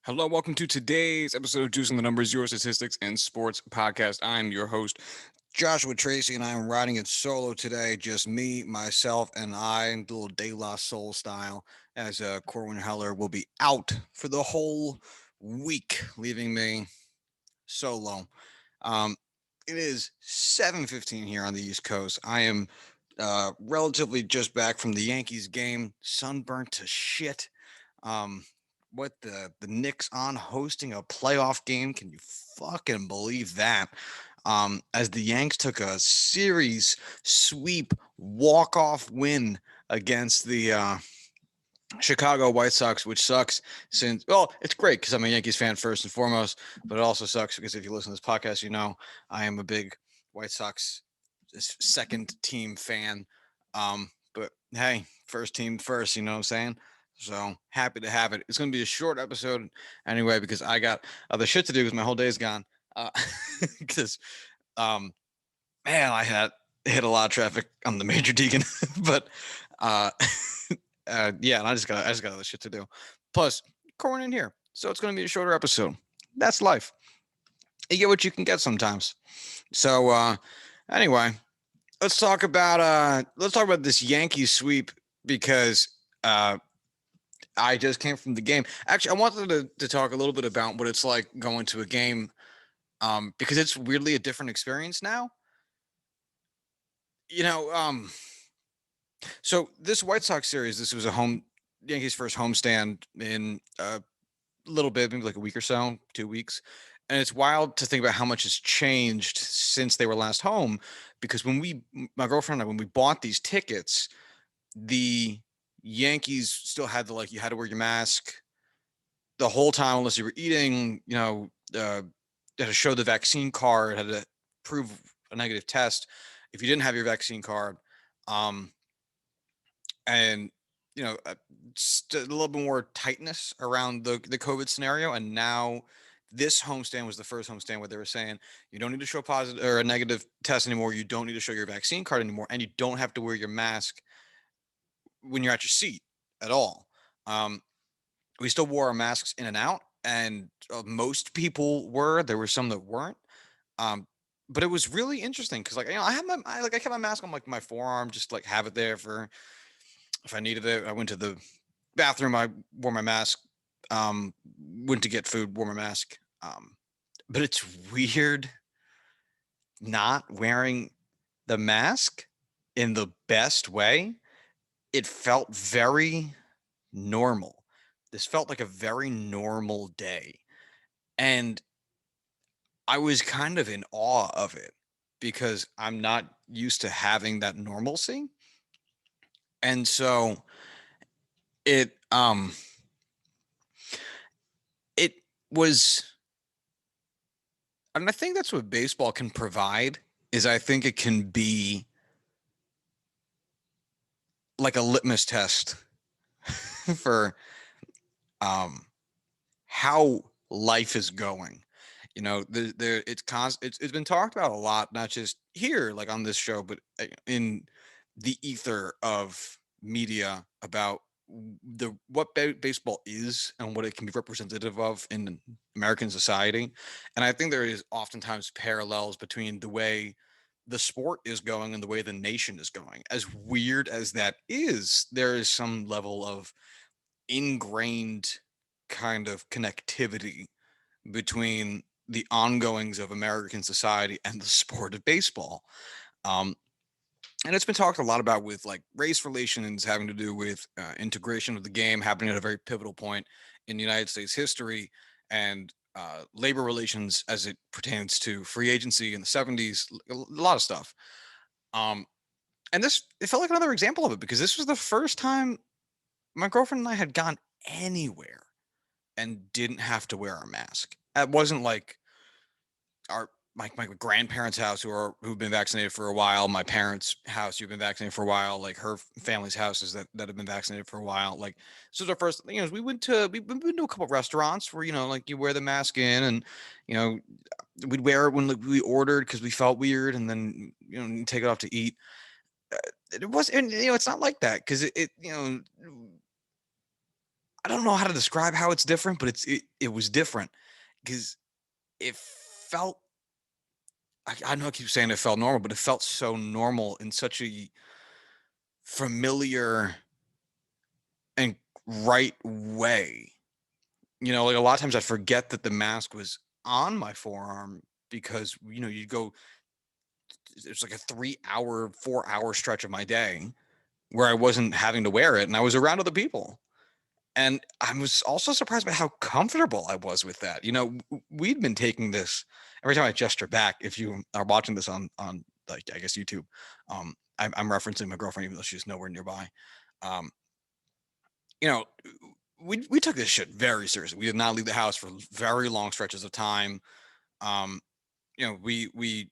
Hello, welcome to today's episode of Juicing the Numbers, your statistics and sports podcast. I'm your host, Joshua Tracy, and I'm riding it solo today. Just me, myself, and I, a little De La Soul style, as Corwin Heller will be out for the whole week, leaving me solo. Um, it is 7:15 here on the East Coast. I am relatively just back from the Yankees game, sunburnt to shit. Um, what the Knicks on hosting a playoff game? Can you fucking believe that? As the Yanks took a series sweep walk off win against the Chicago White Sox, which sucks since, well, it's great because I'm a Yankees fan first and foremost, but it also sucks because if you listen to this podcast, you know I am a big White Sox second team fan. But hey, first team first, you know what I'm saying? So happy to have it. It's going to be a short episode anyway because I got other shit to do because my whole day's gone. Because, um, man, I had hit a lot of traffic on the Major Deegan, but uh, yeah, and I just got other shit to do. Plus, Corn in here, so it's going to be a shorter episode. That's life. You get what you can get sometimes. So anyway, let's talk about this Yankees sweep because I just came from the game. Actually, I wanted to talk a little bit about what it's like going to a game because it's weirdly a different experience now. You know, so this White Sox series, this was a home Yankees first homestand in a little bit, maybe like a week or so, 2 weeks. And it's wild to think about how much has changed since they were last home. Because my girlfriend and I, when we bought these tickets, the Yankees still had you had to wear your mask the whole time unless you were eating, you had to show the vaccine card, had to prove a negative test. If you didn't have your vaccine card, um, and just a little bit more tightness around the COVID scenario. And now this homestand was the first homestand where they were saying you don't need to show positive or a negative test anymore. You don't need to show your vaccine card anymore, and you don't have to wear your mask when you're at your seat at all. Um, we still wore our masks in and out, and most people were. There were some that weren't. Um, but it was really interesting because, I kept my mask on like my forearm, just like have it there for if I needed it. I went to the bathroom. I wore my mask. Went to get food. Wore my mask. But it's weird not wearing the mask in the best way. It felt very normal. This felt like a very normal day. And I was kind of in awe of it because I'm not used to having that normalcy. And so it it was, and I think that's what baseball can provide is I think it can be like a litmus test for um how life is going. It's been talked about a lot, not just here, like on this show, but in the ether of media about the what baseball is and what it can be representative of in American society. And I think there is oftentimes parallels between the way the sport is going and the way the nation is going. As weird as that is, there is some level of ingrained kind of connectivity between the ongoings of American society and the sport of baseball. Um, and it's been talked a lot about with like race relations having to do with integration of the game happening at a very pivotal point in United States history and labor relations as it pertains to free agency in the 70s, a lot of stuff. Um, and this, it felt like another example of it because this was the first time my girlfriend and I had gone anywhere and didn't have to wear a mask. It wasn't like my grandparents' house who've been vaccinated for a while, my parents' house who've been vaccinated for a while, like her family's houses that have been vaccinated for a while. Like this was our first, we've been to a couple of restaurants where like you wear the mask in, and you know we'd wear it when like, we ordered because we felt weird, and then take it off to eat. It was, and it's not like that because I don't don't know how to describe how it's different, but it was different because it felt. I know I keep saying it felt normal, but it felt so normal in such a familiar and right way. Like a lot of times I forget that the mask was on my forearm because you go. It's like a 3 hour, 4 hour stretch of my day where I wasn't having to wear it, and I was around other people. And I was also surprised by how comfortable I was with that. We'd been taking this every time I gesture back. If you are watching this on like I guess YouTube, I'm referencing my girlfriend even though she's nowhere nearby. Um, you know, we took this shit very seriously. We did not leave the house for very long stretches of time. Um, we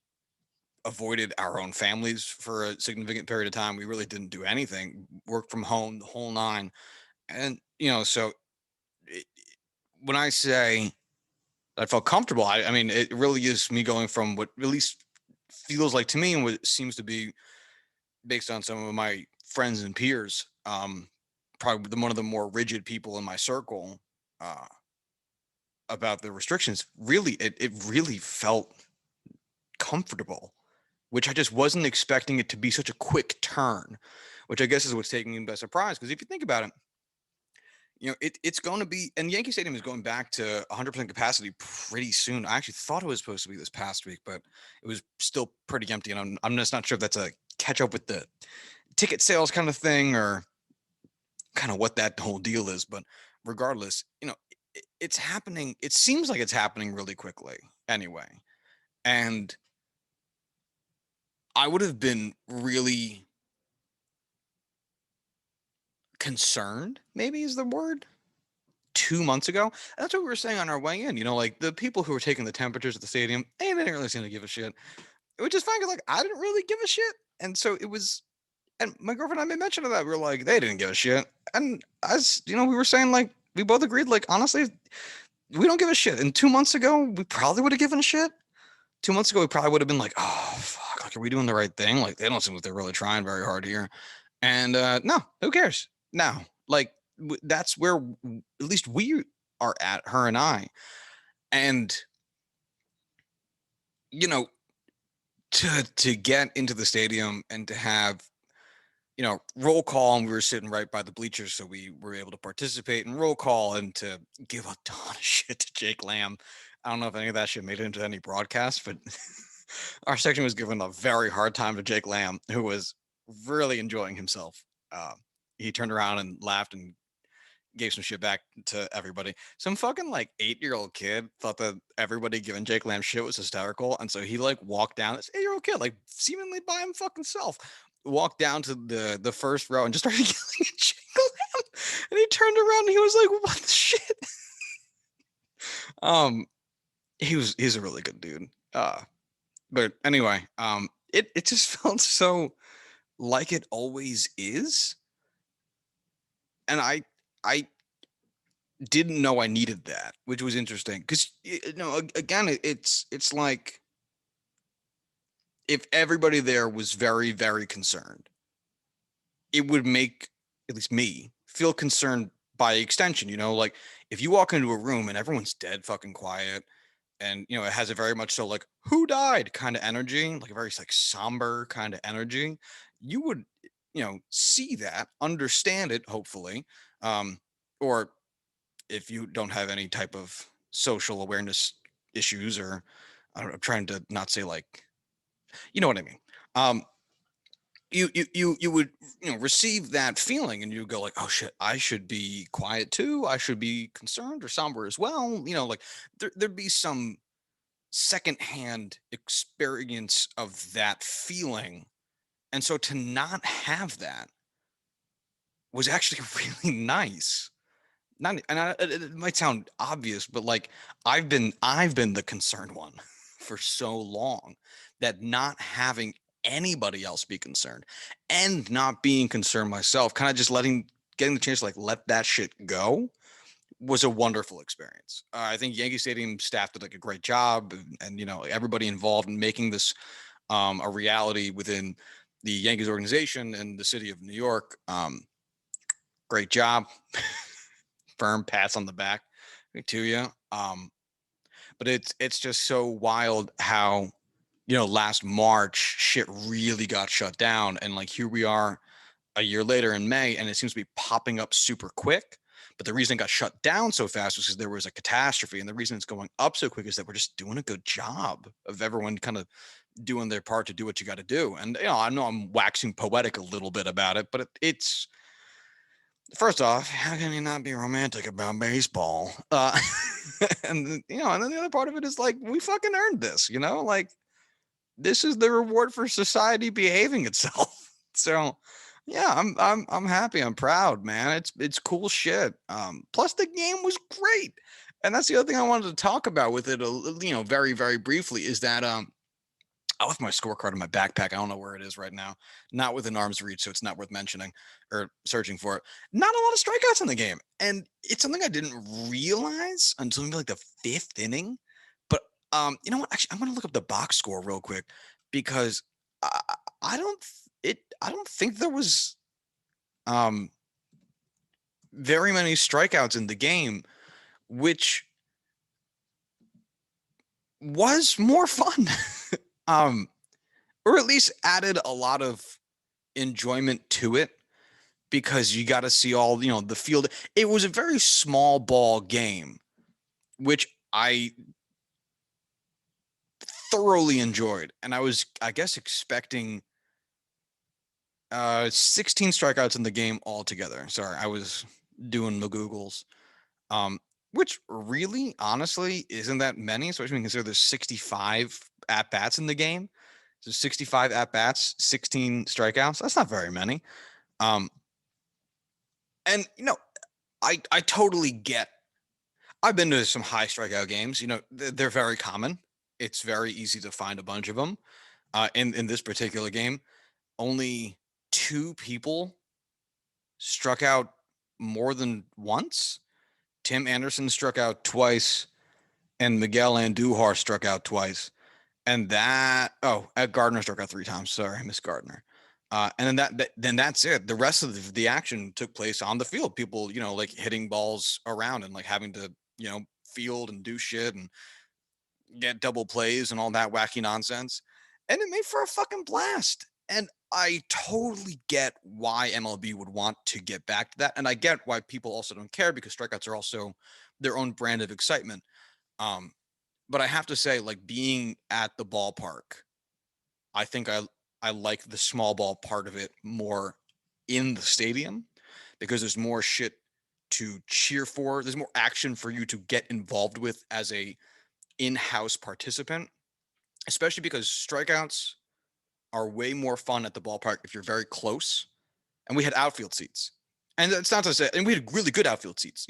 avoided our own families for a significant period of time. We really didn't do anything. Work from home, the whole nine. And so it, when I say I felt comfortable, I mean it really is me going from what at least feels like to me and what seems to be based on some of my friends and peers, probably one of the more rigid people in my circle, uh, about the restrictions. Really, it really felt comfortable, which I just wasn't expecting it to be such a quick turn, which I guess is what's taking me by surprise. Because if you think about it, it's going to be, and Yankee Stadium is going back to 100% capacity pretty soon. I actually thought it was supposed to be this past week, but it was still pretty empty. And I'm just not sure if that's a catch up with the ticket sales kind of thing or kind of what that whole deal is. But regardless, it's happening. It seems like it's happening really quickly anyway. And I would have been really concerned, maybe is the word, 2 months ago. That's what we were saying on our way in. Like the people who were taking the temperatures at the stadium, they didn't really seem to give a shit. Which is fine, 'cause, like I didn't really give a shit, and so it was. And my girlfriend and I made mention of that. We were like, they didn't give a shit, and as we were saying, like we both agreed, like honestly, we don't give a shit. And 2 months ago, we probably would have given a shit. 2 months ago, we probably would have been like, oh fuck, like are we doing the right thing? Like they don't seem like they're really trying very hard here. And no, who cares? Now, like that's where at least we are at, her and I. And you know, to get into the stadium and to have roll call, and we were sitting right by the bleachers, so we were able to participate in roll call and to give a ton of shit to Jake Lamb. I don't know if any of that shit made it into any broadcast, but our section was giving a very hard time to Jake Lamb, who was really enjoying himself. Uh, he turned around and laughed and gave some shit back to everybody. Some fucking like 8-year-old kid thought that everybody giving Jake Lamb shit was hysterical, and so he like walked down. This 8-year-old kid, like seemingly by him fucking self, walked down to the first row and just started yelling at Jake Lamb. And he turned around and he was like, "What the shit?" um, he's a really good dude. But anyway, it just felt so like it always is, and I didn't know I needed that, which was interesting because again, it's like if everybody there was very very concerned, it would make at least me feel concerned by extension. Like if you walk into a room and everyone's dead fucking quiet, and it has a very much so like who died kind of energy, like a very like somber kind of energy, you would see that, understand it, hopefully, or if you don't have any type of social awareness issues, or I'm trying to not say like, you know what I mean. Um, you would receive that feeling, and you go like, oh shit, I should be quiet too. I should be concerned or somber as well. Like there'd be some secondhand experience of that feeling, and so to not have that was actually really nice. Not and it might sound obvious, but like I've been the concerned one for so long that not having anybody else be concerned and not being concerned myself, kind of just getting the chance to like let that shit go, was a wonderful experience. I think Yankee Stadium staff did like a great job, and everybody involved in making this a reality within the Yankees organization and the city of New York. Great job. firm pats on the back to you. But it's just so wild how last March shit really got shut down, and like here we are a year later in May, and it seems to be popping up super quick. But the reason it got shut down so fast was because there was a catastrophe, and the reason it's going up so quick is that we're just doing a good job of everyone kind of doing their part to do what you got to do. And I know I'm waxing poetic a little bit about it, but it's first off, how can you not be romantic about baseball? And then the other part of it is like we fucking earned this, like this is the reward for society behaving itself. So yeah, I'm happy. I'm proud, man. It's cool shit. Plus the game was great. And that's the other thing I wanted to talk about with it, very, very briefly, is that I left my scorecard in my backpack. I don't know where it is right now. Not within arm's reach, so it's not worth mentioning or searching for it. Not a lot of strikeouts in the game, and it's something I didn't realize until maybe like the fifth inning. But you know what? Actually, I'm gonna look up the box score real quick because I, I don't I don't think there was um very many strikeouts in the game, which was more fun. um, or at least added a lot of enjoyment to it because you got to see all the field. It was a very small ball game, which I thoroughly enjoyed, and I guess expecting 16 strikeouts in the game altogether. Sorry, I was doing the Googles. Um, which really, honestly, isn't that many, especially when you consider there's 65 at bats in the game. So 65 at bats, 16 strikeouts. That's not very many. Um, and I totally get. I've been to some high strikeout games. They're very common. It's very easy to find a bunch of them. In this particular game, only two people struck out more than once. Tim Anderson struck out twice, and Miguel Andujar struck out twice. And Ed Gardner struck out three times. Sorry, Miss Gardner. And then that's it. The rest of the action took place on the field. People, like hitting balls around and like having to, field and do shit and get double plays and all that wacky nonsense. And it made for a fucking blast. And I totally get why MLB would want to get back to that. And I get why people also don't care because strikeouts are also their own brand of excitement. Um, but I have to say, like being at the ballpark, I think I like the small ball part of it more in the stadium because there's more shit to cheer for. There's more action for you to get involved with as a in-house participant, especially because strikeouts are way more fun at the ballpark if you're very close. And we had outfield seats. And that's not to say, and we had really good outfield seats.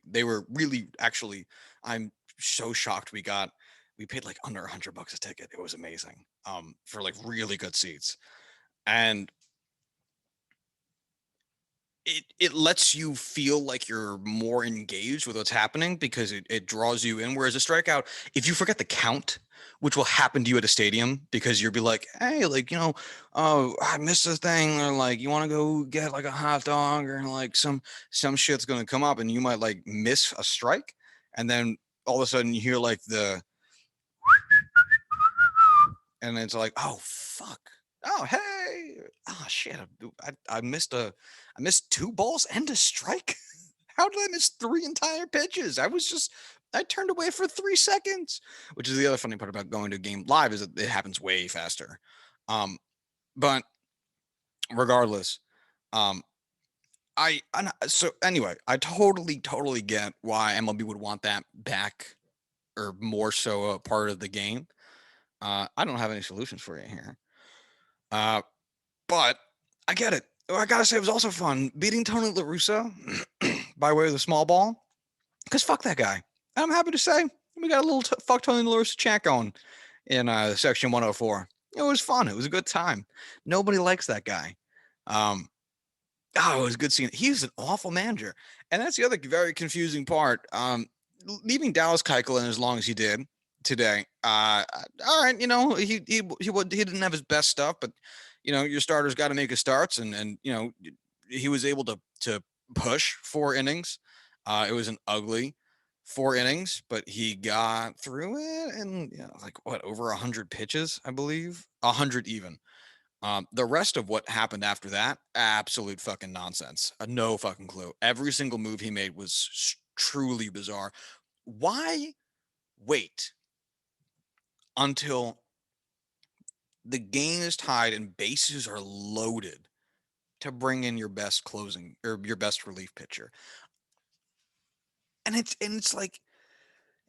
They were really actually. I'm so shocked we paid like under $100 a ticket. It was amazing. For like really good seats, and it lets you feel like you're more engaged with what's happening because it draws you in. Whereas a strikeout, if you forget the count, which will happen to you at a stadium because you'll be like, hey, like, oh, I missed this thing, or like you want to go get like a hot dog, or like some shit's gonna come up and you might like miss a strike, and then all of a sudden you hear like and it's like, oh fuck. Oh hey, oh shit! I missed two balls and a strike. How did I miss three entire pitches? I turned away for 3 seconds, which is the other funny part about going to a game live is that it happens way faster. But regardless, um, so anyway, I totally get why MLB would want that back or more so a part of the game. I don't have any solutions for you here. But I get it. I gotta say, it was also fun beating Tony La Russa by way of the small ball. Because fuck that guy. I'm happy to say we got a little fuck Tony La Russa chat going in section 104. It was fun. It was a good time. Nobody likes that guy. It was good seeing. He's an awful manager, and that's the other very confusing part. Leaving Dallas Keuchel in as long as he did today. All right, he didn't have his best stuff, but your starters got to make his starts, and he was able to push 4 innings. It was an ugly 4 innings, but he got through it in like what, over 100 pitches, I believe, 100 even. The rest of what happened after that, absolute fucking nonsense. No fucking clue. Every single move he made was truly bizarre. Why wait until the game is tied and bases are loaded to bring in your best closing or your best relief pitcher? And it's like,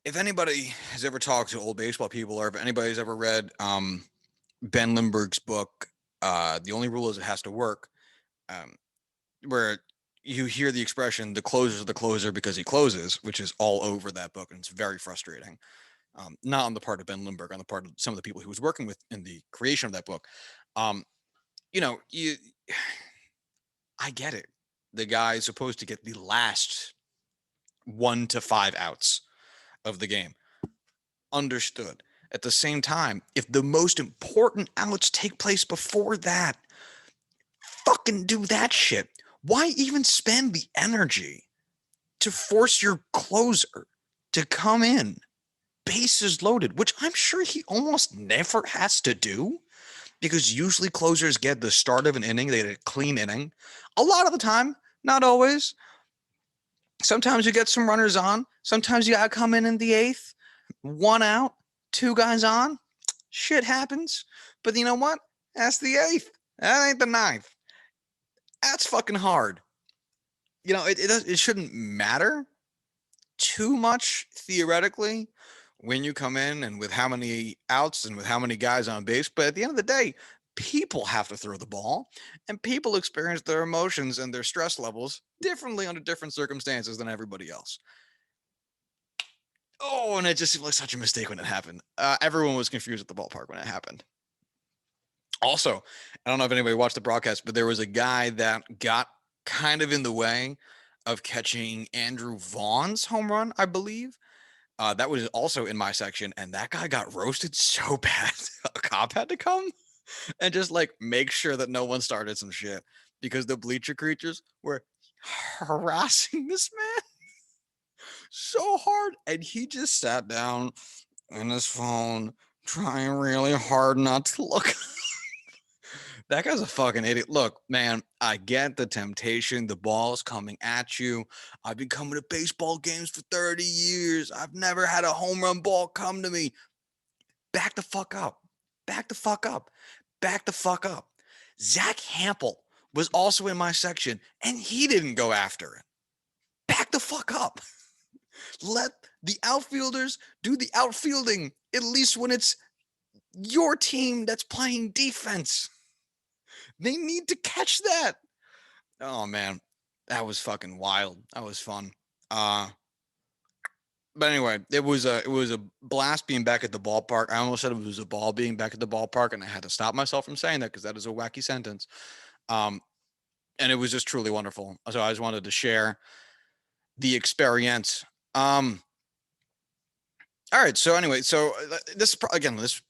if anybody has ever talked to old baseball people, or if anybody's ever read Ben Lindbergh's book, The Only Rule Is It Has to Work, um, where you hear the expression "the closer's the closer because he closes," which is all over that book, and it's very frustrating. Not on the part of Ben Lindbergh, on the part of some of the people he was working with in the creation of that book. Um, you, I get it. The guy is supposed to get the last 1 to 5 outs of the game. Understood. At the same time, if the most important outs take place before that, fucking do that shit. Why even spend the energy to force your closer to come in bases loaded, which I'm sure he almost never has to do, because usually closers get the start of an inning, they get a clean inning. A lot of the time, not always. Sometimes you get some runners on. Sometimes you gotta come in the eighth, 1 out, 2 guys on. Shit happens. But you know what? That's the eighth. That ain't the ninth. That's fucking hard. It shouldn't matter too much theoretically when you come in and with how many outs and with how many guys on base. But at the end of the day, people have to throw the ball, and people experience their emotions and their stress levels differently under different circumstances than everybody else. Oh, and it just seemed like such a mistake when it happened. Everyone was confused at the ballpark when it happened. Also, I don't know if anybody watched the broadcast, but there was a guy that got kind of in the way of catching Andrew Vaughn's home run, I believe. That was also in my section, and that guy got roasted so bad. A cop had to come and just like make sure that no one started some shit, because the bleacher creatures were harassing this man so hard, and he just sat down on his phone, trying really hard not to look. That guy's a fucking idiot. Look, man, I get the temptation. The ball's coming at you. I've been coming to baseball games for 30 years. I've never had a home run ball come to me. Back the fuck up. Back the fuck up. Back the fuck up. Zach Hampel was also in my section, and he didn't go after it. Back the fuck up. Let the outfielders do the outfielding, at least when it's your team that's playing defense. They need to catch that. Oh man, that was fucking wild. That was fun. Uh but anyway, it was a blast being back at the ballpark. I almost said it was a ball being back at the ballpark, and I had to stop myself from saying that because that is a wacky sentence. Um and it was just truly wonderful. So I just wanted to share the experience. All right. So anyway, this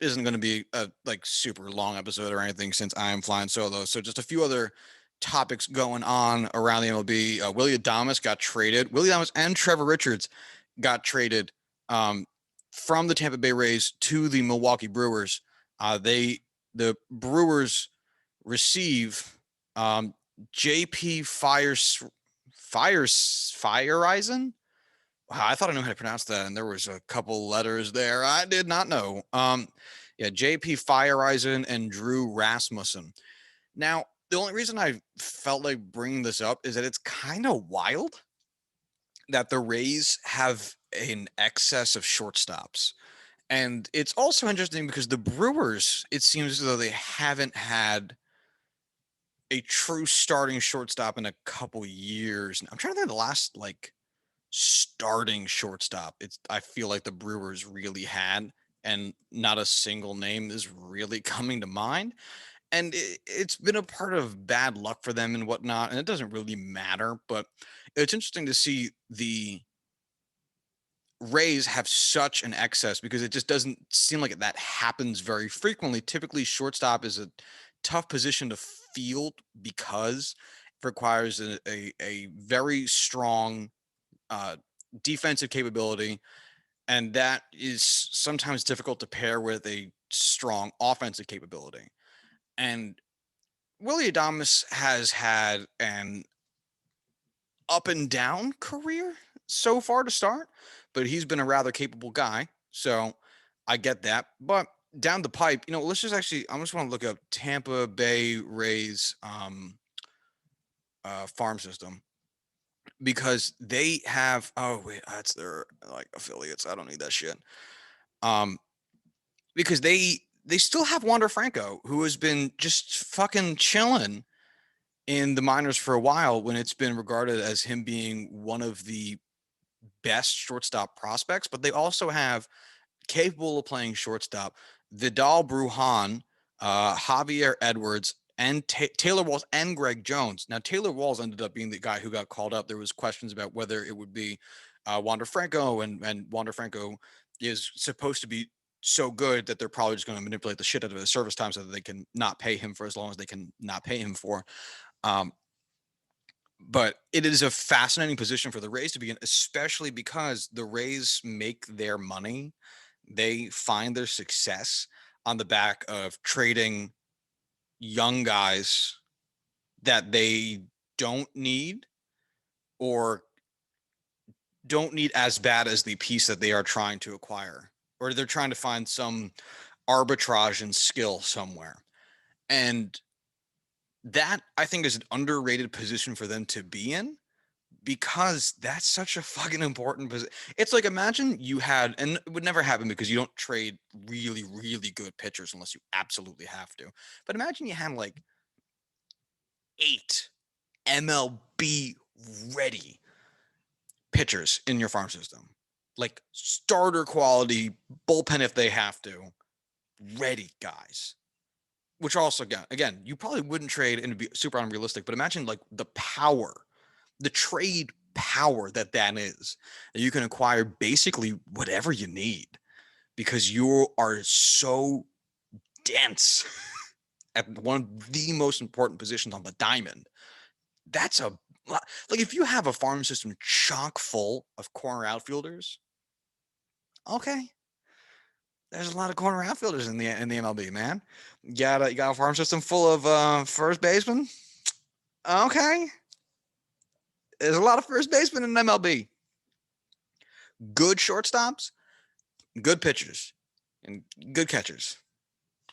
isn't going to be a like super long episode or anything, since I am flying solo. So just a few other topics going on around the MLB. Willie Adames got traded. Willie Adames and Trevor Richards got traded um, from the Tampa Bay Rays to the Milwaukee Brewers. The Brewers receive JP Fireisen. Wow, I thought I knew how to pronounce that, and there was a couple letters there I did not know. Yeah, JP Fireisen and Drew Rasmussen. Now, the only reason I felt like bringing this up is that it's kind of wild that the Rays have an excess of shortstops. And it's also interesting because the Brewers, it seems as though they haven't had a true starting shortstop in a couple years. I'm trying to think of the last like starting shortstop I feel like the Brewers really had, and not a single name is really coming to mind. And it's been a part of bad luck for them and whatnot, and it doesn't really matter. But it's interesting to see the Rays have such an excess, because it just doesn't seem like that happens very frequently. Typically, shortstop is a tough position to field because it requires a very strong uh, defensive capability, and that is sometimes difficult to pair with a strong offensive capability. And Willie Adamas has had an up and down career so far to start, but he's been a rather capable guy. So I get that. But down the pipe, let's just actually, I just want to look up Tampa Bay Rays farm system because they have, oh, wait, that's their like affiliates. I don't need that shit. Um, because they still have Wander Franco, who has been just fucking chilling in the minors for a while when it's been regarded as him being one of the best shortstop prospects, but they also have capable of playing shortstop Vidal Brujan, Javier Edwards, and Taylor Walls and Greg Jones. Now, Taylor Walls ended up being the guy who got called up. There was questions about whether it would be Wander Franco, and Wander Franco is supposed to be so good that they're probably just going to manipulate the shit out of his service time so that they can not pay him for as long as they can not pay him for. Um, but it is a fascinating position for the Rays to be in, especially because the Rays make their money. They find their success on the back of trading young guys that they don't need or don't need as bad as the piece that they are trying to acquire, or they're trying to find some arbitrage and skill somewhere. And that, I think, is an underrated position for them to be in because that's such a fucking important position. It's like, imagine you had, and it would never happen because you don't trade really, really good pitchers unless you absolutely have to. But imagine you had like 8 MLB ready pitchers in your farm system, like starter quality bullpen if they have to, ready guys. Which also, again, you probably wouldn't trade, and it'd be super unrealistic. But imagine like the power, the trade power that is, that you can acquire basically whatever you need because you are so dense at one of the most important positions on the diamond. That's a lot. Like, if you have a farm system chock full of corner outfielders, okay, there's a lot of corner outfielders in the MLB, man. You got a farm system full of first basemen. Okay, there's a lot of first basemen in MLB. Good shortstops, good pitchers, and good catchers.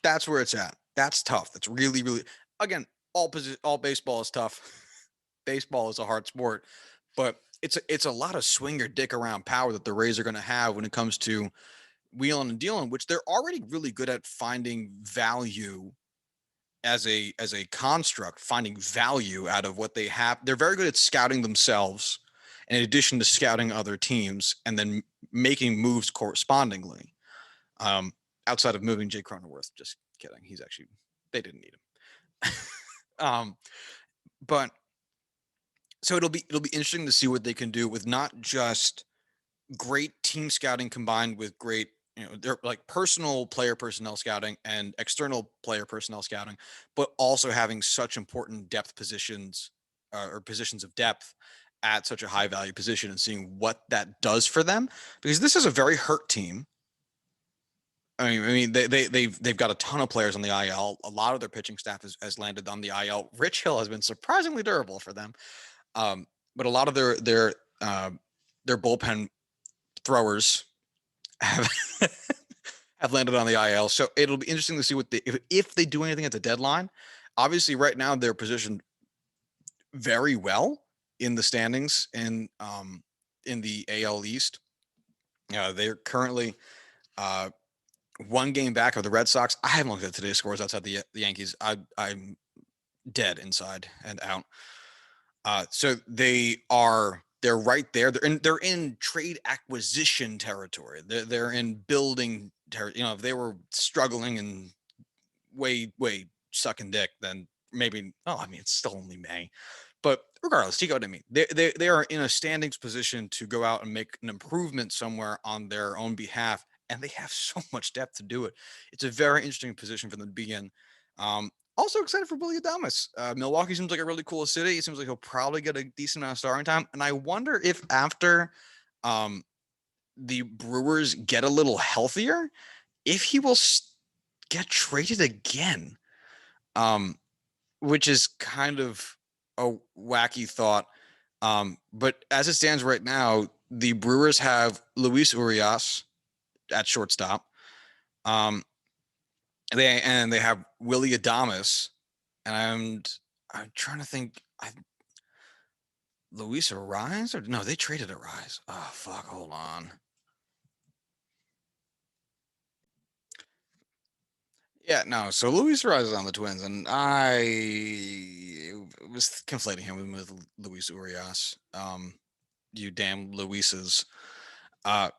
That's where it's at. That's tough. That's really, really, again, all baseball is tough. Baseball is a hard sport, but it's a lot of swing your dick around power that the Rays are going to have when it comes to wheeling and dealing, which they're already really good at finding value as a construct, finding value out of what they have. They're very good at scouting themselves, in addition to scouting other teams, and then making moves correspondingly. Um, Outside of moving Jay Cronenworth, just kidding. He's actually, they didn't need him. um, but so it'll be interesting to see what they can do with not just great team scouting combined with great, they're like personal player personnel scouting and external player personnel scouting, but also having such important depth positions, or positions of depth at such a high value position, and seeing what that does for them, because this is a very hurt team. I mean, they've got a ton of players on the IL. A lot of their pitching staff has landed on the IL. Rich Hill has been surprisingly durable for them, um, but a lot of their bullpen throwers have have landed on the IL. So it'll be interesting to see what if they do anything at the deadline. Obviously, right now they're positioned very well in the standings in the AL East. They're currently uh, one game back of the Red Sox. I haven't looked at today's scores outside the Yankees. I'm dead inside and out. So they're right there. They're in trade acquisition territory. They're in building territory. If they were struggling and way sucking dick, then maybe. Oh, I mean, it's still only May, but regardless, you got what I mean. They are in a standings position to go out and make an improvement somewhere on their own behalf, and they have so much depth to do it. It's a very interesting position for them to be in. Also excited for Willie Adames. Milwaukee seems like a really cool city. It seems like he'll probably get a decent amount of starting time. And I wonder if after um, the Brewers get a little healthier, if he will get traded again, um, which is kind of a wacky thought. But as it stands right now, the Brewers have Luis Urias at shortstop. Um, they have Willie Adames, and I'm trying to think. Luis Urias or no? They traded Urias. Oh fuck! Hold on. Yeah, no. So Luis Urias is on the Twins, and I was conflating him with Luis Urias. You damn Luises. Uh,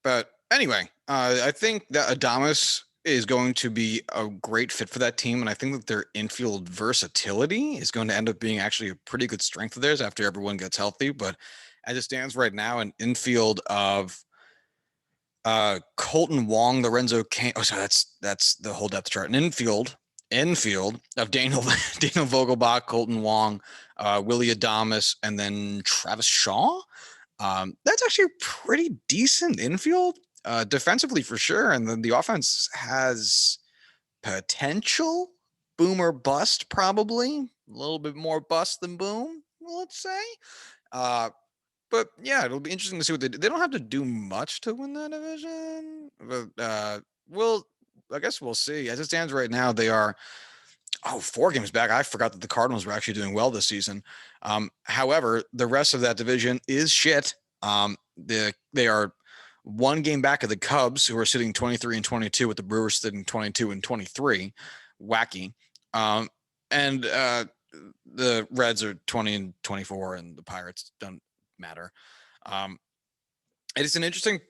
but anyway, I think that Adamas is going to be a great fit for that team, and I think that their infield versatility is going to end up being actually a pretty good strength of theirs after everyone gets healthy. But as it stands right now, an infield of Colton Wong, Lorenzo Kane. Oh, sorry, that's the whole depth chart. An infield of Daniel Daniel Vogelbach, Colton Wong, Willie Adames, and then Travis Shaw. That's actually a pretty decent infield, defensively for sure. And then the offense has potential. Boom or bust, probably. A little bit more bust than boom, let's say. Uh, but yeah, it'll be interesting to see what they do. They don't have to do much to win that division, but I guess we'll see. As it stands right now, they are 4 games back. I forgot that the Cardinals were actually doing well this season. However, the rest of that division is shit. They are 1 game back of the Cubs, who are sitting 23 and 22, with the Brewers sitting 22 and 23. Wacky. And the Reds are 20 and 24, and the Pirates don't matter. It is an interesting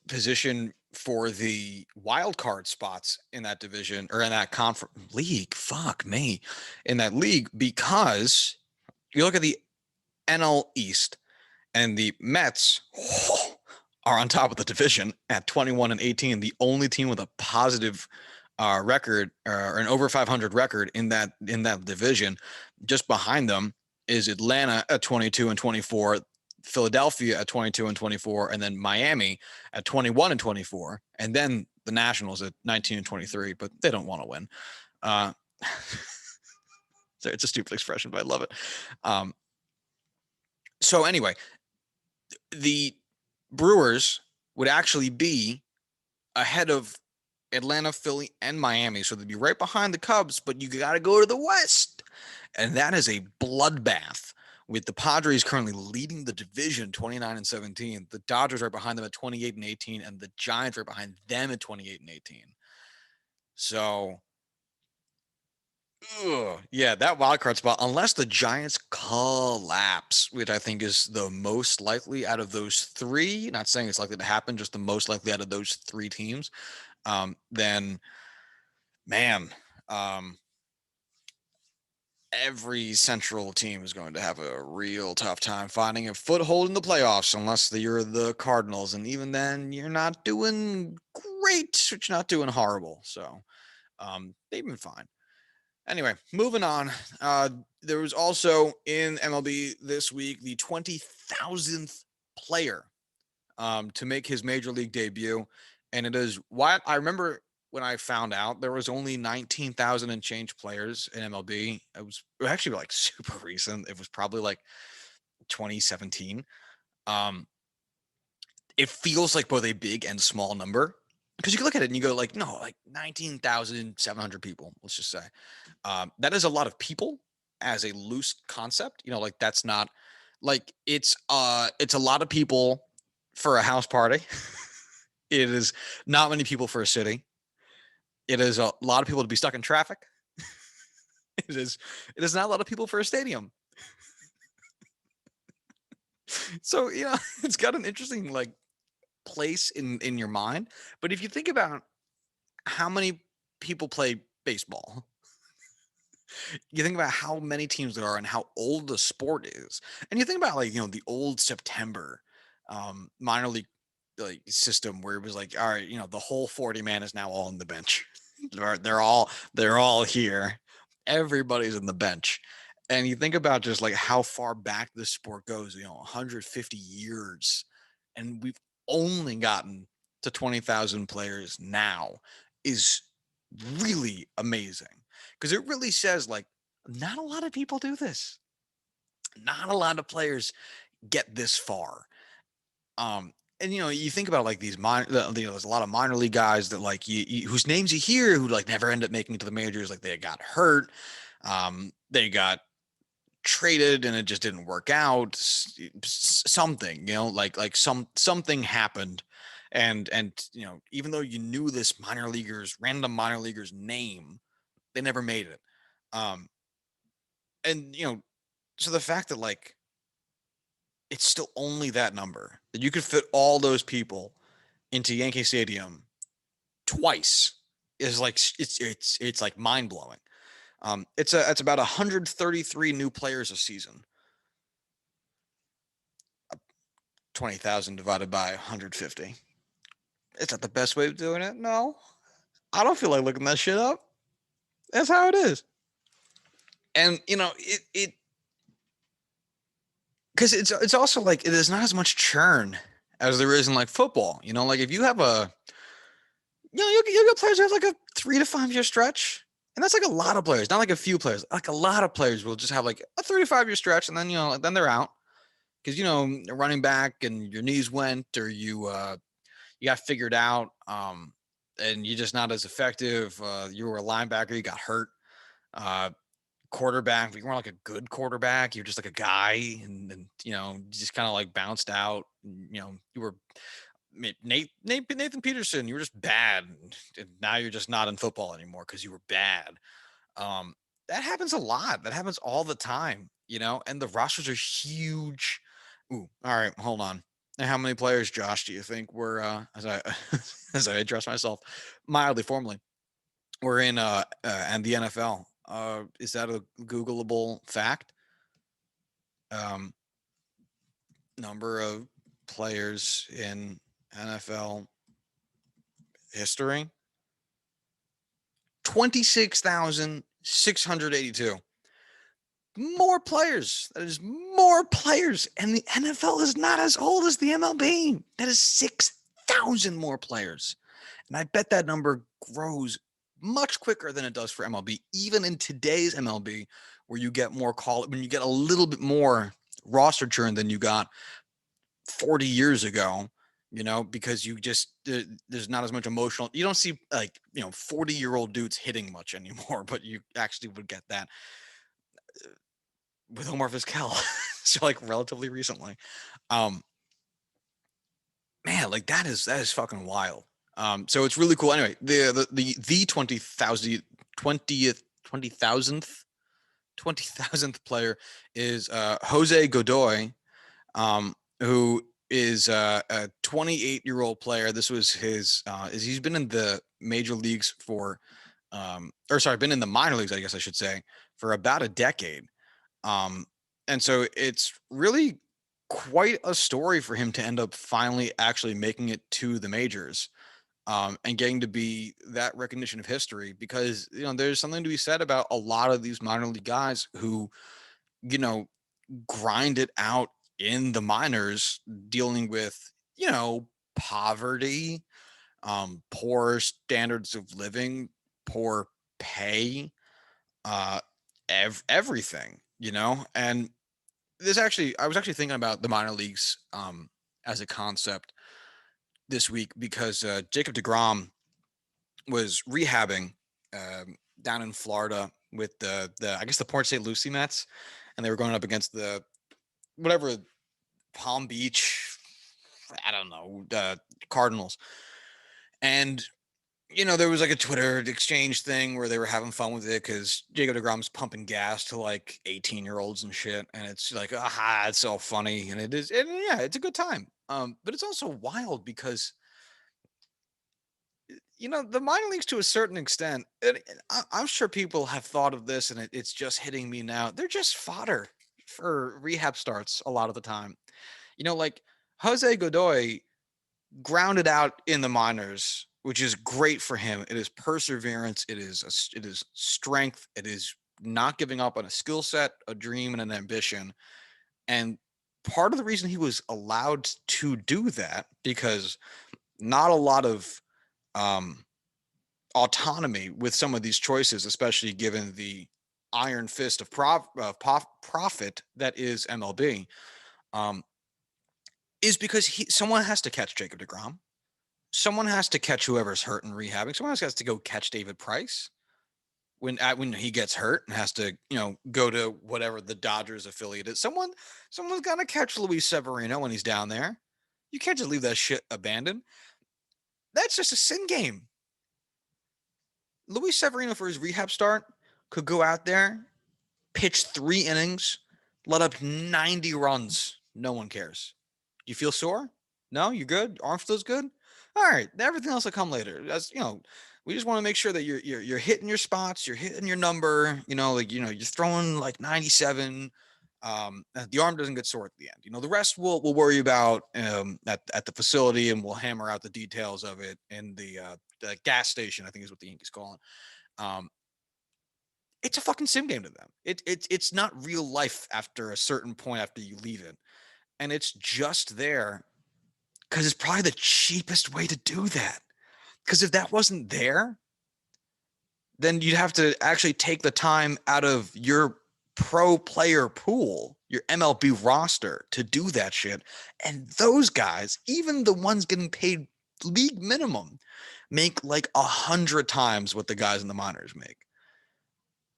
position for the wild card spots in that division, or in that conference league. Fuck me, in that league, because you look at the NL East, and the Mets are on top of the division at 21 and 18, the only team with a positive record, or an over 500 record in that division. Just behind them is Atlanta at 22 and 24, Philadelphia at 22 and 24, and then Miami at 21 and 24, and then the Nationals at 19 and 23, but they don't want to win. So it's a stupid expression, but I love it. So anyway, the Brewers would actually be ahead of Atlanta, Philly, and Miami. So they'd be right behind the Cubs, but you got to go to the West. And that is a bloodbath, with the Padres currently leading the division 29 and 17. The Dodgers are behind them at 28 and 18, and the Giants are behind them at 28 and 18. So, yeah, that wild card spot, unless the Giants collapse, which I think is the most likely out of those three, not saying it's likely to happen, just the most likely out of those three teams, then man, every central team is going to have a real tough time finding a foothold in the playoffs, unless you're the Cardinals. And even then, you're not doing great, but you're not doing horrible. So they've been fine. Anyway, moving on. There was also in MLB this week the 20,000th player to make his major league debut. And it is what I remember when I found out there was only 19,000 and change players in MLB. It was actually like super recent. It was probably like 2017. It feels like both a big and small number, because you can look at it and you go like, no, like 19,700 people, let's just say. That is a lot of people as a loose concept. Like that's not like it's a lot of people for a house party. It is not many people for a city. It is a lot of people to be stuck in traffic. It is not a lot of people for a stadium. So it's got an interesting like place in your mind. But if you think about how many people play baseball, you think about how many teams there are and how old the sport is, and you think about like the old September minor league like system, where it was like, all right, the whole 40 man is now all on the bench. They're all here, everybody's in the bench. And you think about just like how far back this sport goes, 150 years, and we've only gotten to 20,000 players now is really amazing because it really says like not a lot of people do this. Not a lot of players get this far. And you think about like these there's a lot of minor league guys that like whose names you hear who like never end up making it to the majors, like they got hurt, they got traded and it just didn't work out. Something, something happened, and even though you knew this random minor leaguer's name, they never made it. Um, and so the fact that like it's still only that number that you could fit all those people into Yankee Stadium twice is like it's like mind blowing. It's about 133 new players a season. 20,000 divided by 150. Is that the best way of doing it? No, I don't feel like looking that shit up. That's how it is. And it because it's also like there's not as much churn as there is in like football. Like if you have you'll get players who have like a 3 to 5 year stretch. And that's like a lot of players, not like a few players. Like a lot of players will just have like a 3 to 5 year stretch, and then then they're out because running back and your knees went, or you got figured out, and you're just not as effective. You were a linebacker, you got hurt. Uh, Quarterback, but you weren't like a good quarterback. You're just like a guy, and you just kind of like bounced out. You were Nathan Peterson. You were just bad, and now you're just not in football anymore because you were bad. Um, that happens a lot. That happens all the time. And the rosters are huge. Ooh, all right, hold on. Now, how many players, Josh, do you think were as I as I address myself mildly formally? We're in and the NFL. Is that a Googleable fact? Um, Number of players in NFL history: 26,682. More players. That is more players. And the NFL is not as old as the MLB. That is 6,000 more players. And I bet that number grows much quicker than it does for MLB, even in today's MLB, where you get when you get a little bit more roster churn than you got 40 years ago, because there's not as much emotional. You don't see like, 40-year-old dudes hitting much anymore, but you actually would get that with Omar Vizquel. So like relatively recently. Um, Man, like that is fucking wild. So it's really cool. Anyway, the 20,000th player is Jose Godoy, who is a 28-year-old player. This was he's been in the major leagues been in the minor leagues, I guess I should say, for about a decade. Um, and so it's really quite a story for him to end up finally actually making it to the majors, and getting to be that recognition of history, because there's something to be said about a lot of these minor league guys who you know grind it out in the minors, dealing with poverty, poor standards of living, poor pay, uh everything, and I was actually thinking about the minor leagues as a concept this week, because Jacob DeGrom was rehabbing down in Florida with the I guess the Port St. Lucie Mets, and they were going up against the whatever Palm Beach, I don't know, Cardinals. And there was like a Twitter exchange thing where they were having fun with it because Jacob DeGrom's pumping gas to like 18-year-olds and shit, and it's like, aha, it's so funny, and it is, and yeah, it's a good time. But it's also wild because the minor leagues, to a certain extent, and I'm sure people have thought of this, and it's just hitting me now. They're just fodder for rehab starts a lot of the time. Like Jose Godoy grounded out in the minors, which is great for him. It is perseverance. It is strength. It is not giving up on a skill set, a dream, and an ambition. And part of the reason he was allowed to do that, because not a lot of um, autonomy with some of these choices, especially given the iron fist of profit that is MLB, um, is because someone has to catch Jacob DeGrom. Someone has to catch whoever's hurt and rehabbing. Someone else has to go catch David Price when he gets hurt and has to go to whatever the Dodgers affiliate is. Someone's got to catch Luis Severino when he's down there. You can't just leave that shit abandoned. That's just a sin game. Luis Severino for his rehab start could go out there, pitch 3 innings, let up 90 runs. No one cares. You feel sore? No, you good? Arm feels good? All right, everything else will come later. That's we just want to make sure that you're hitting your spots, you're hitting your number. You're throwing like 97. The arm doesn't get sore at the end. The rest we'll worry about at the facility, and we'll hammer out the details of it in the gas station, I think is what the Yankees call it. It's a fucking sim game to them. It's not real life after a certain point after you leave it, and it's just there because it's probably the cheapest way to do that. Because if that wasn't there, then you'd have to actually take the time out of your pro player pool, your MLB roster, to do that shit. And those guys, even the ones getting paid league minimum, make like 100 times what the guys in the minors make.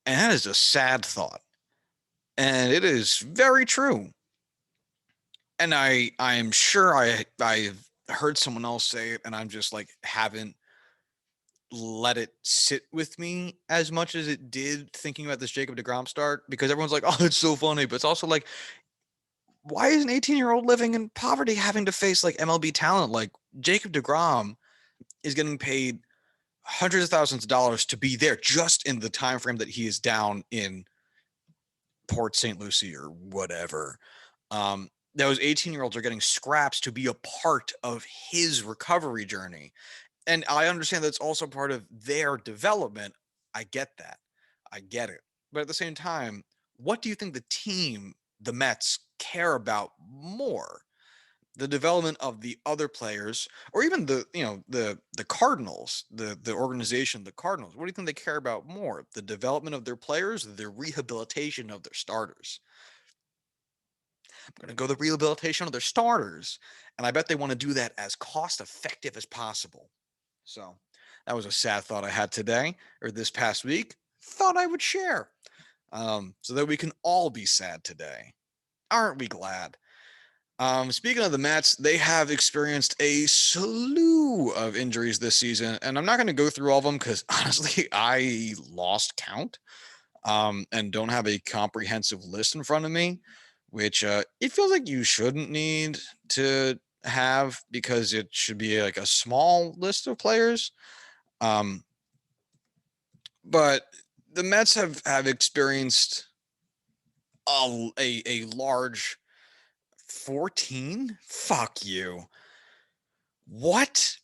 And that is a sad thought. And it is very true. And I am sure I've heard someone else say it, and I'm just like haven't let it sit with me as much as it did thinking about this Jacob DeGrom start, because everyone's like, oh, it's so funny. But it's also like, why is an 18-year-old living in poverty having to face like MLB talent? Like Jacob DeGrom is getting paid hundreds of thousands of dollars to be there just in the time frame that he is down in Port St. Lucie or whatever. Those 18-year-olds are getting scraps to be a part of his recovery journey. And I understand that's also part of their development. I get that. I get it. But at the same time, what do you think the team, the Mets, care about more? The development of the other players, or even the Cardinals, the organization, the Cardinals. What do you think they care about more? The development of their players, or the rehabilitation of their starters? I'm going to go the rehabilitation of their starters, and I bet they want to do that as cost effective as possible. So that was a sad thought I had today, or this past week. Thought I would share, so that we can all be sad today. Aren't we glad? Speaking of the Mets, they have experienced a slew of injuries this season, and I'm not going to go through all of them because honestly, I lost count, and don't have a comprehensive list in front of me, which it feels like you shouldn't need to have, because it should be like a small list of players. But the Mets have experienced a large 14. Fuck you. What?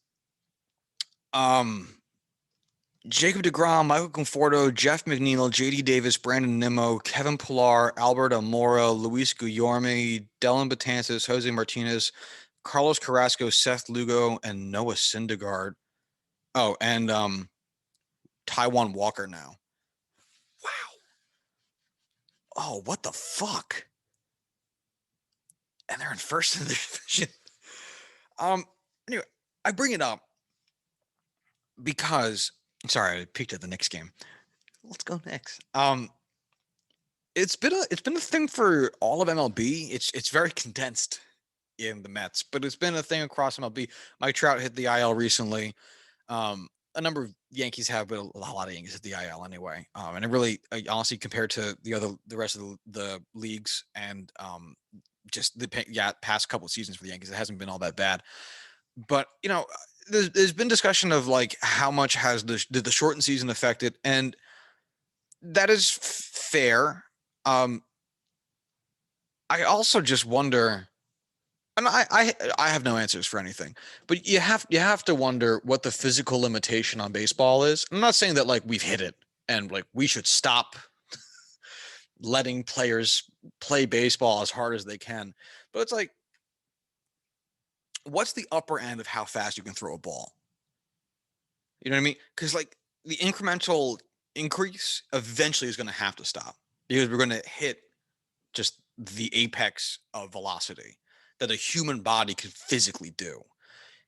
Jacob DeGrom, Michael Conforto, Jeff McNeil, JD Davis, Brandon Nimmo, Kevin Pillar, Albert Almora, Luis Guillorme, Dylan Betances, Jose Martinez, Carlos Carrasco, Seth Lugo, and Noah Syndergaard. Oh, and Taiwan Walker now. Wow. Oh, what the fuck? And they're in first in the division. Anyway, I bring it up because I peeked at the Knicks game. Let's go Knicks. It's been a thing for all of MLB. It's very condensed in the Mets, but it's been a thing across MLB. Mike Trout hit the IL recently. A number of Yankees have, but a lot of Yankees hit the IL anyway. And it really, honestly, compared to the rest of the leagues, and just the past couple of seasons for the Yankees, it hasn't been all that bad. But there's been discussion of like how much did the shortened season affect it, and that is fair. I also just wonder, and I have no answers for anything, but you have to wonder what the physical limitation on baseball is. I'm not saying that like we've hit it and like we should stop letting players play baseball as hard as they can. But it's like, what's the upper end of how fast you can throw a ball? You know what I mean? Because like the incremental increase eventually is going to have to stop because we're going to hit just the apex of velocity that a human body can physically do.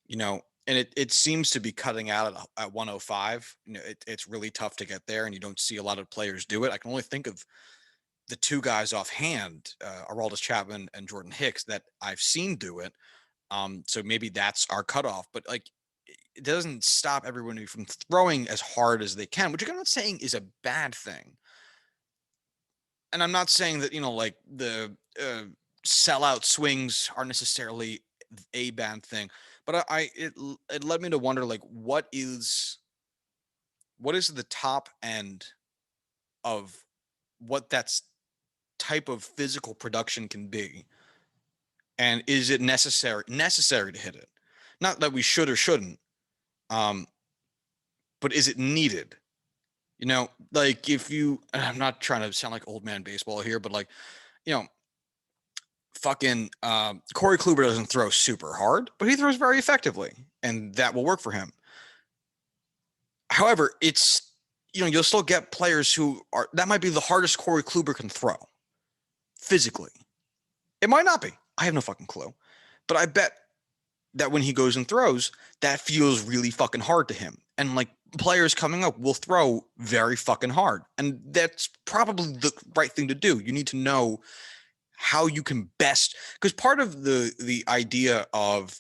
You know, and it seems to be cutting out at 105. You know, it's really tough to get there, and you don't see a lot of players do it. I can only think of the two guys offhand, Aroldis Chapman and Jordan Hicks, that I've seen do it. So maybe that's our cutoff. But like, it doesn't stop everyone from throwing as hard as they can, which I'm not saying is a bad thing. And I'm not saying that, like the sellout swings are necessarily a bad thing, but it led me to wonder, like, what is the top end of what that's type of physical production can be, and is it necessary to hit it? Not that we should or shouldn't, um, but is it needed? Like, if you, and I'm not trying to sound like old man baseball here, but like, you know, fucking Corey Kluber doesn't throw super hard, but he throws very effectively, and that will work for him. However, it's, you'll still get players who are, that might be the hardest Corey Kluber can throw physically. It might not be. I have no fucking clue. But I bet that when he goes and throws, that feels really fucking hard to him. And like, players coming up will throw very fucking hard. And that's probably the right thing to do. You need to know how you can best, because part of the idea of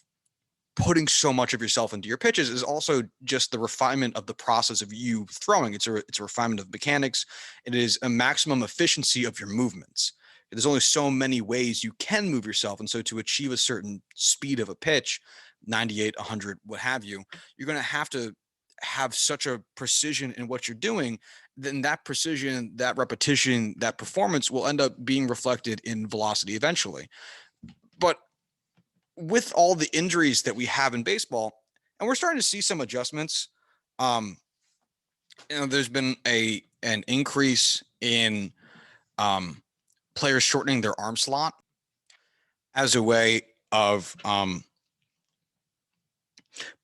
putting so much of yourself into your pitches is also just the refinement of the process of you throwing. It's a refinement of mechanics. It is a maximum efficiency of your movements. There's only so many ways you can move yourself, and so to achieve a certain speed of a pitch, 98, 100, what have you, you're going to have such a precision in what you're doing. Then that precision, that repetition, that performance will end up being reflected in velocity eventually. But with all the injuries that we have in baseball, and we're starting to see some adjustments. Um, there's been an increase in players shortening their arm slot as a way of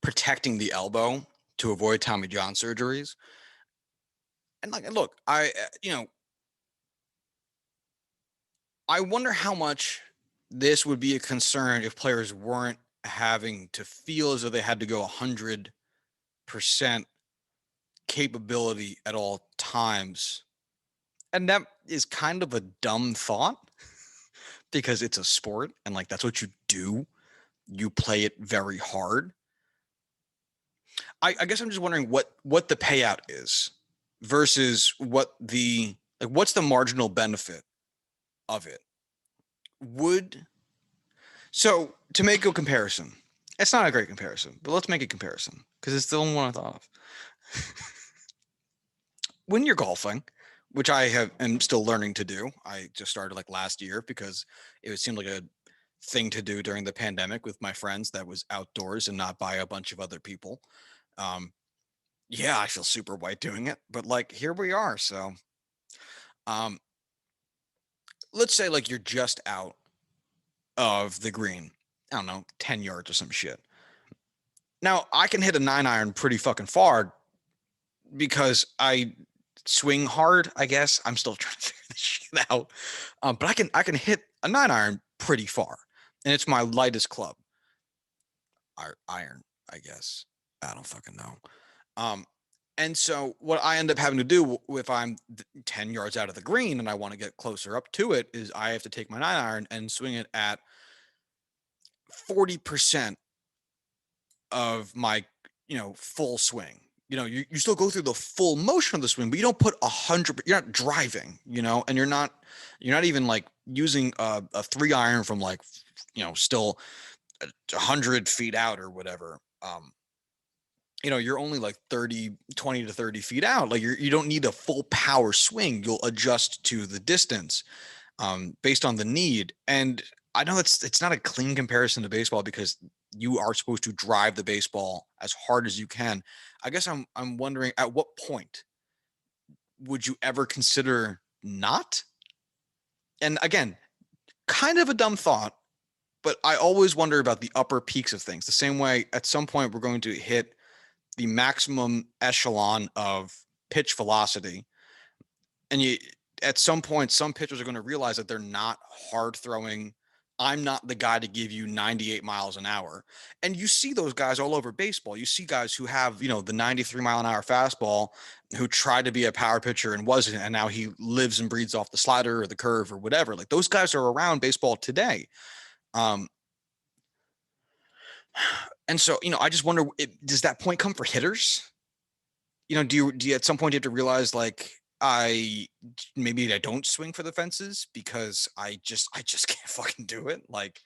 protecting the elbow to avoid Tommy John surgeries. And like, look, I wonder how much this would be a concern if players weren't having to feel as though they had to go 100% capability at all times. And that is kind of a dumb thought because it's a sport and like that's what you do. You play it very hard. I guess I'm just wondering what the payout is versus what's the marginal benefit of it. Would So to make a comparison, it's not a great comparison, but let's make a comparison because it's the only one I thought of. When you're golfing, which am still learning to do, I just started like last year because it seemed like a thing to do during the pandemic with my friends that was outdoors and not by a bunch of other people. Um, yeah, I feel super white doing it, but like here we are. So, um, let's say like you're just out of the green, I don't know, 10 yards or some shit. Now I can hit a 9-iron pretty fucking far because I swing hard. I guess I'm still trying to figure this shit out, but I can hit a 9-iron pretty far, and it's my lightest club. Iron, I guess. I don't fucking know. Um, and so what I end up having to do if I'm 10 yards out of the green and I want to get closer up to it is I have to take my 9-iron and swing it at 40% of my, full swing. You still go through the full motion of the swing, but you don't put 100. You're not driving, and you're not even like using a 3-iron from like, still 100 feet out or whatever. You're only like 20 to 30 feet out. Like you don't need a full power swing. You'll adjust to the distance based on the need. And I know it's not a clean comparison to baseball because you are supposed to drive the baseball as hard as you can. I guess I'm wondering, at what point would you ever consider not? And again, kind of a dumb thought, but I always wonder about the upper peaks of things. The same way at some point we're going to hit the maximum echelon of pitch velocity. And you at some point, some pitchers are going to realize that they're not hard throwing. I'm not the guy to give you 98 miles an hour. And you see those guys all over baseball. You see guys who have, the 93-mile-an-hour fastball who tried to be a power pitcher and wasn't, and now he lives and breathes off the slider or the curve or whatever. Like those guys are around baseball today. Um, and so, I just wonder, does that point come for hitters? Do you at some point you have to realize like maybe I don't swing for the fences because I just can't fucking do it. Like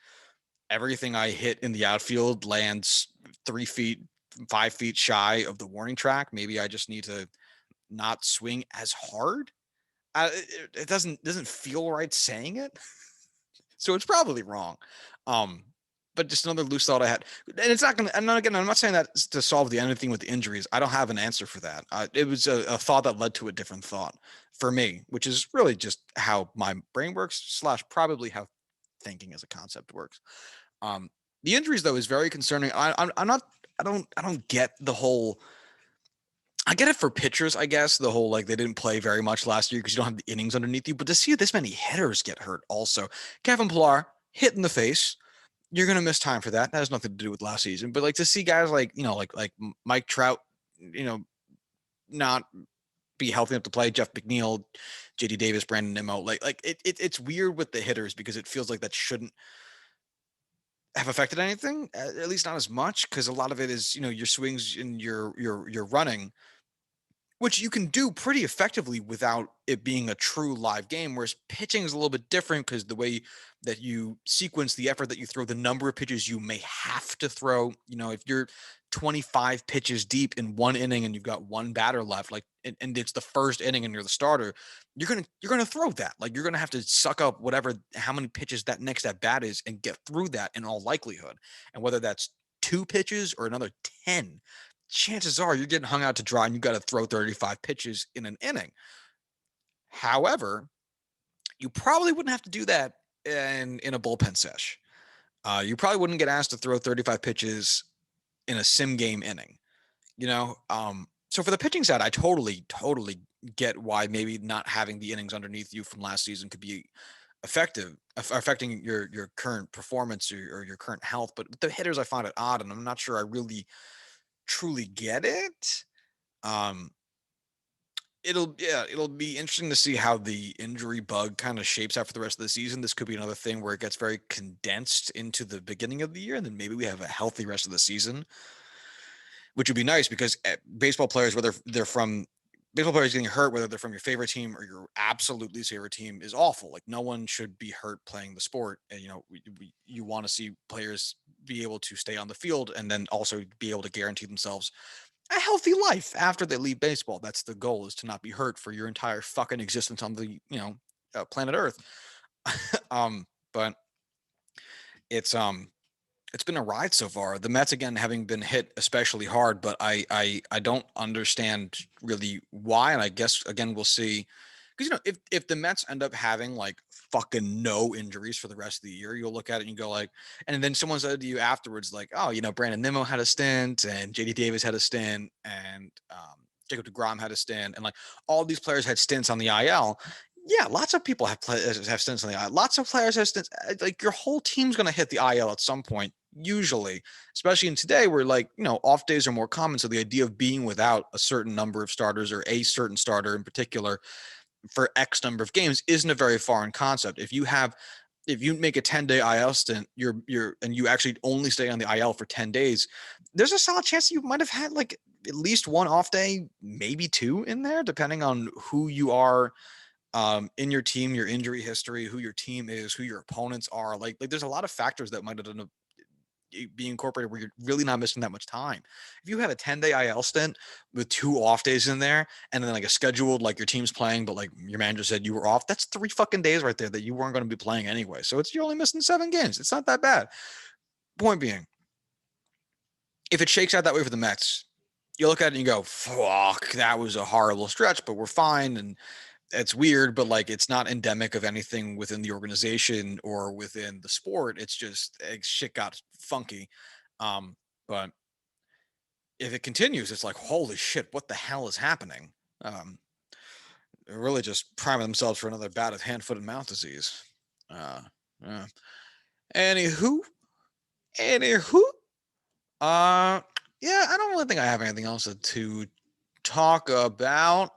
everything I hit in the outfield lands 3 feet, 5 feet shy of the warning track. Maybe I just need to not swing as hard. It doesn't feel right saying it, so it's probably wrong. Um, but just another loose thought I had, and it's not gonna. And again, I'm not saying that to solve the anything with the injuries. I don't have an answer for that. It was a thought that led to a different thought for me, which is really just how my brain works slash probably how thinking as a concept works. Um, the injuries though is very concerning. I'm not. I don't get the whole. I get it for pitchers, I guess. The whole like they didn't play very much last year because you don't have the innings underneath you. But to see this many hitters get hurt, also Kevin Pillar hit in the face, you're gonna miss time for that. That has nothing to do with last season. But like to see guys like like Mike Trout, not be healthy enough to play, Jeff McNeil, JD Davis, Brandon Nimmo, it's weird with the hitters because it feels like that shouldn't have affected anything, at least not as much, because a lot of it is your swings and your running, which you can do pretty effectively without it being a true live game. Whereas pitching is a little bit different because the way that you sequence the effort that you throw, the number of pitches you may have to throw, if you're 25 pitches deep in one inning and you've got one batter left, like, and it's the first inning and you're the starter, you're gonna throw that. Like you're gonna have to suck up how many pitches that next at bat is and get through that in all likelihood. And whether that's 2 pitches or another 10, chances are you're getting hung out to dry and you got to throw 35 pitches in an inning. However, you probably wouldn't have to do that in a bullpen sesh. You probably wouldn't get asked to throw 35 pitches in a sim game inning, So for the pitching side, I totally get why maybe not having the innings underneath you from last season could be effective, affecting your current performance or your current health. But with the hitters, I find it odd, and I'm not sure I really truly get it. Um, it'll be interesting to see how the injury bug kind of shapes out for the rest of the season. This could be another thing where it gets very condensed into the beginning of the year, and then maybe we have a healthy rest of the season, which would be nice because baseball players, whether they're from baseball players getting hurt, whether they're from your favorite team or your absolute least favorite team, is awful. Like no one should be hurt playing the sport. And you want to see players be able to stay on the field and then also be able to guarantee themselves a healthy life after they leave baseball. That's the goal, is to not be hurt for your entire fucking existence on the planet Earth. But it's it's been a ride so far. The Mets again having been hit especially hard, but I don't understand really why. And I guess again we'll see, because if the Mets end up having like fucking no injuries for the rest of the year, you'll look at it and you go like, and then someone said to you afterwards like, oh, Brandon Nimmo had a stint and JD Davis had a stint and Jacob DeGrom had a stint, and like all these players had stints on the IL. Yeah, lots of people have stints on the IL. Lots of players have stints. Like your whole team's gonna hit the IL at some point, usually, especially in today where off days are more common. So the idea of being without a certain number of starters or a certain starter in particular for X number of games isn't a very foreign concept. If you make a 10-day IL stint, and you actually only stay on the IL for 10 days, there's a solid chance you might have had like at least one off day, maybe two in there, depending on who you are in your team, your injury history, who your team is, who your opponents are. Like there's a lot of factors that might have be incorporated where you're really not missing that much time. If you had a 10-day IL stint with 2 off days in there and then like a scheduled, like your team's playing, but like your manager said you were off, that's 3 fucking days right there that you weren't going to be playing anyway. So you're only missing 7 games. It's not that bad. Point being, if it shakes out that way for the Mets, you look at it and you go, fuck, that was a horrible stretch, but we're fine. And it's weird, but like it's not endemic of anything within the organization or within the sport. It's just shit got funky. But if it continues, it's like holy shit, what the hell is happening? Um, they're really just priming themselves for another bout of hand, foot, and mouth disease. Uh, uh. Anywho, anywho, uh, yeah, I don't really think I have anything else to talk about.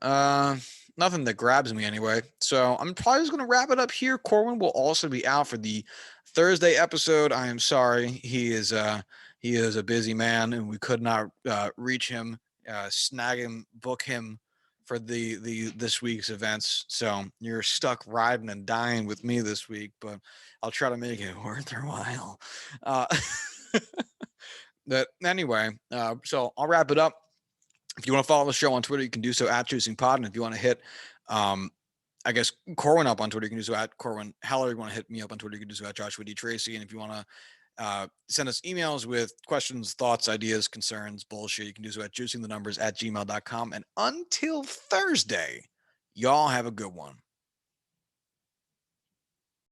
Uh, Nothing that grabs me anyway. So I'm probably just gonna wrap it up here. Corwin will also be out for the Thursday episode. I am sorry. He is a busy man and we could not reach him, snag him, book him for the this week's events. So you're stuck riding and dying with me this week, but I'll try to make it worth your while. Uh that anyway, so I'll wrap it up. If you want to follow the show on Twitter, you can do so at Choosing Pod. And if you want to hit, I guess, Corwin up on Twitter, you can do so at Corwin Heller. If you want to hit me up on Twitter, you can do so at Joshua D. Tracy. And if you want to send us emails with questions, thoughts, ideas, concerns, bullshit, you can do so at juicingthenumbers at gmail.com. And until Thursday, y'all have a good one.